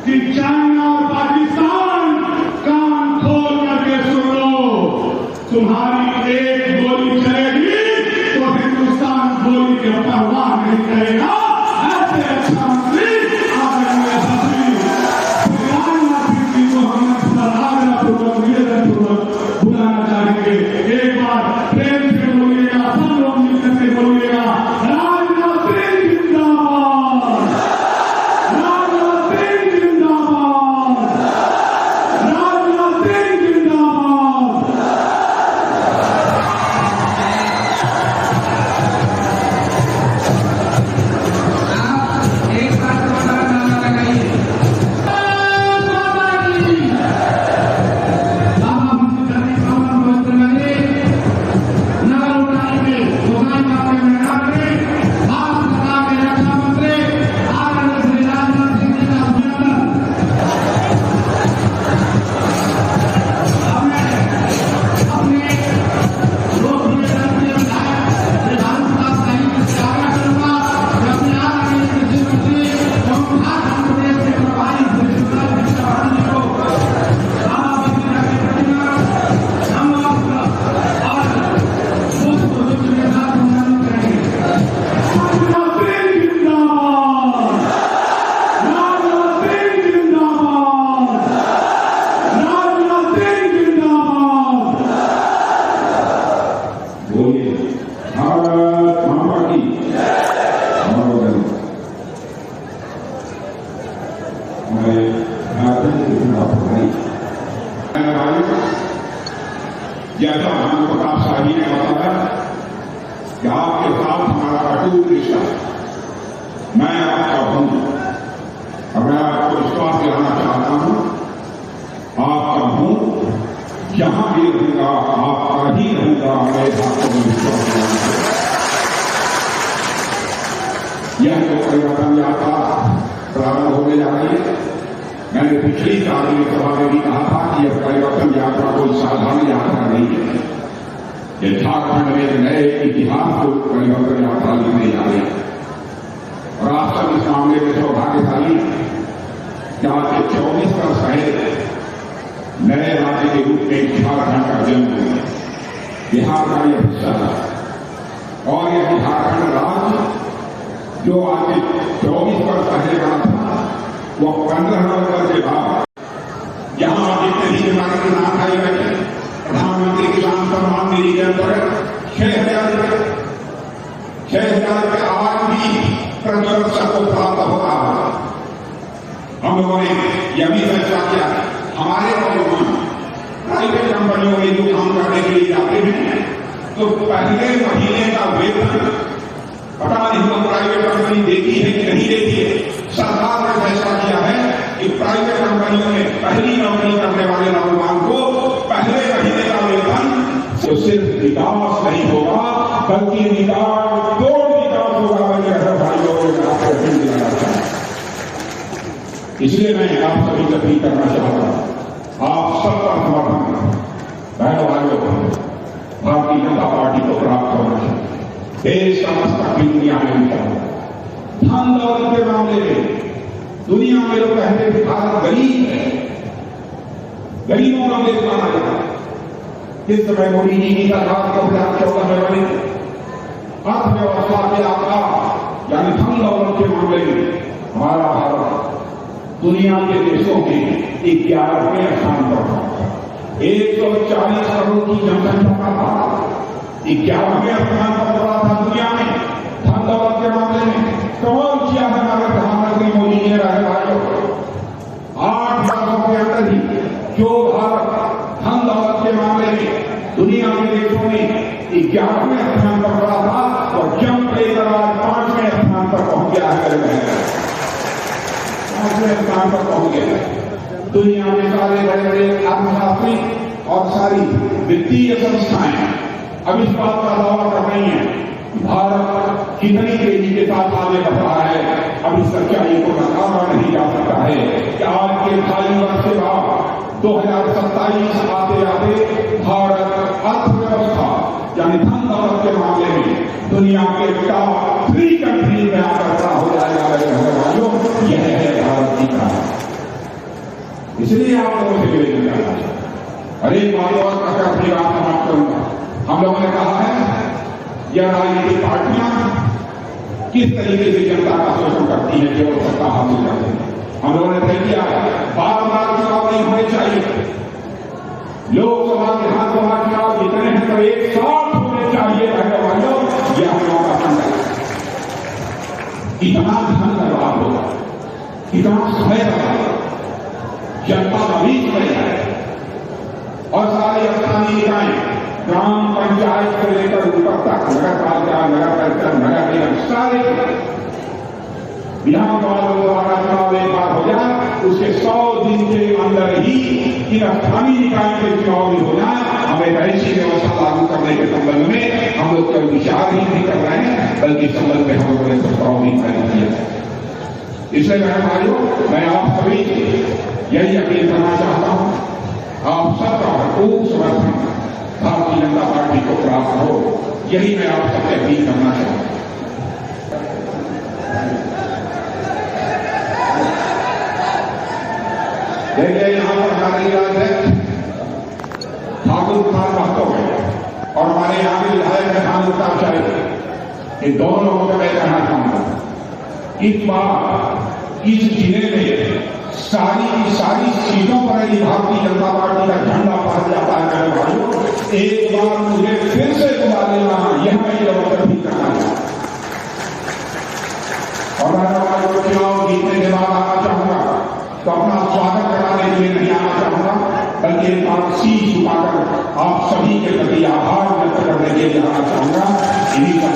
कि चाइना और पाकिस्तान कान खोल करके सुन लो, तुम्हारी एक गोली चलेगी तो हिंदुस्तान गोली के परवाह नहीं करेगा। ऐसे अच्छा मंत्री आदरणीय प्रधानमंत्री जी को हम आग्रहपूर्वक निवेदनपूर्वक बुलाना चाहेंगे। एक बार प्रेम से बोलिएगा, सब लोग मिलकर के बोलिएगा, राजनाथ सिंह जिंदाबाद, राजनाथ सिंह जिंदाबाद, राजनाथ सिंह जिंदाबाद। एक बार नारा लगाइए, जैसा भानु प्रताप शाही ने बताया कि आपके साथ हमारा अटूट रिश्ता, मैं आपका हूं और मैं आपको विश्वास दिलाना चाहता हूं, आपका हूं, जहां भी रहूंगा आपका ही रहूंगा। मैं आपको विश्वास दिलाना चाहता हूं। यह जो परिवर्तन यात्रा प्रारंभ होने जा रही है, मैंने पिछली कार्य सभा में भी कहा था कि यह परिवर्तन यात्रा कोई साधारण यात्रा नहीं है। ये झारखंड में एक नए इतिहास को परिवर्तन यात्रा लिखने जा रही है और आप सब इस मामले में सौभाग्यशाली कि आज के 24 वर्ष पहले नए राज्य के रूप में झारखंड का जन्म हुआ। बिहार का यह हिस्सा था और यह झारखंड राज्य जो आज के 24 वर्ष पहले बना था, वह 15 नवंबर के बाद यहां जितने भी हमारे किसान भाई बैठे, प्रधानमंत्री किसान सम्मान निधि के अंतर्गत 6,000 रुपये आज भी प्रति वर्ष को प्राप्त होता है। हम लोगों ने यह भी फैसला किया, हमारे नौजवान प्राइवेट कंपनियों में जो काम करने के लिए जाते हैं तो पहले महीने का वेतन, पता नहीं हम प्राइवेट कंपनी देती है कि नहीं देती है, सरकार ने फैसला किया है कि प्राइवेट कंपनियों में पहली नौकरी करने वाले नौजवान को पहले महीने का वेतन, तो सिर्फ विकास नहीं होगा बल्कि विकास तोड़ विकास होगा। मैं भाइयों को आपको अपील करना चाहता हूं, इसलिए मैं आप सभी से अपील करना चाहता हूं, आप सबका समर्थन बहनों भाइयों को भारतीय जनता पार्टी को प्राप्त होना चाहिए। देश का मस्तक दुनिया में उठा, धन दौलत के मामले में दुनिया में लोग कहते थे भारत गरीब है, गरीबों का देश माना जाता है। इस समय मोदी जी की सरकार 2014 में बनी अर्थव्यवस्था के आकार यानी धन दौलत के मामले में हमारा भारत दुनिया के देशों में 11वें स्थान पर था। 140 करोड़ की जनसंख्या का भारत 11वें स्थान पर पड़ा था दुनिया में धन दौलत के मामले में। कमाल किया है हमारे प्रधानमंत्री मोदी जी ने, रहे भाइयों 8 वर्षों के अंदर ही जो भारत धन दौलत के मामले में दुनिया के देशों में 11वें स्थान पर पड़ा था और जंप लेकर आज 5वें स्थान पर पहुंच गया है। 5वें स्थान पर पहुंच गया है। दुनिया में सारे बड़े बड़े अर्थशास्त्री और सारी वित्तीय संस्थाएं अब इस बात का दावा कर रही हैं भारत कितनी तेजी के साथ आगे बढ़ रहा है। अब इस सच्चाई को नकारा नहीं जा सकता है कि आज के 2.5 वर्ष के बाद 2027 आते आते भारत अर्थव्यवस्था यानी धन दौलत के मामले में दुनिया के टॉप 3 कंट्री में आकर खड़ा हो जाएगा। यह है भारत की कहानी। इसलिए आप लोगों से निवेदन करना चाहता। अरे बात और कहकर अपनी बात समाप्त करूंगा। हम लोगों ने कहा है यह राजनीतिक पार्टियां किस तरीके से जनता का शोषण करती है केवल सत्ता हासिल करते हैं। हम लोगों ने तय किया बार बार चुनाव नहीं होने चाहिए। लोकसभा विधानसभा चुनाव जितने हैं तो एक साथ होने चाहिए। पहले वालों यह हम लोगों का संकल्प। इतना धन बर्बाद होगा, इतना समय बर्बाद होगा, जनता का बीच में जाए और सारे स्थानीय निकाय ग्राम पंचायत से लेकर ऊपर तक नगर पालिका, नगर परिषद, नगर निगम सारे विधानसभा द्वारा चुनाव एक बार हो जाए, उसके 100 दिन के अंदर ही इन स्थानीय निकाय के चुनाव भी हो जाए। हमें ऐसी व्यवस्था लागू करने के संबंध में हम लोग केवल विचार ही नहीं कर रहे हैं, बल्कि संबंध में हम लोगों ने प्रस्ताव भी कर दिया है। इसलिए मेरे भाइयों, मैं आप सभी यही अपील करना चाहता हूं, आप सबका भरपूर समर्थन भारतीय जनता पार्टी को प्राप्त हो, यही मैं आप सबसे अपील करना चाहता हूं। देखिए यहां पर हमारे अध्यक्ष ठाकुर कुमार महतो है और हमारे यहां के विधायक प्रधान उत्ताचार्य, इन दोनों लोगों को मैं कहना चाहूंगा इस बार इस जिले में सारी की सारी सीटों पर यदि भारतीय जनता पार्टी का झंडा फहर जाता है मेरे भाइयों, एक बार मुझे फिर से बुला लेना, यह मैं जबरदस्ती करना चाहता और मैं चुनाव जीतने के बाद आना चाहूंगा तो अपना स्वागत कराने के लिए नहीं आना चाहूंगा, बल्कि एक बार शीश झुकाकर आप सभी के प्रति आभार व्यक्त करने के लिए आना चाहूंगा। इन्हीं का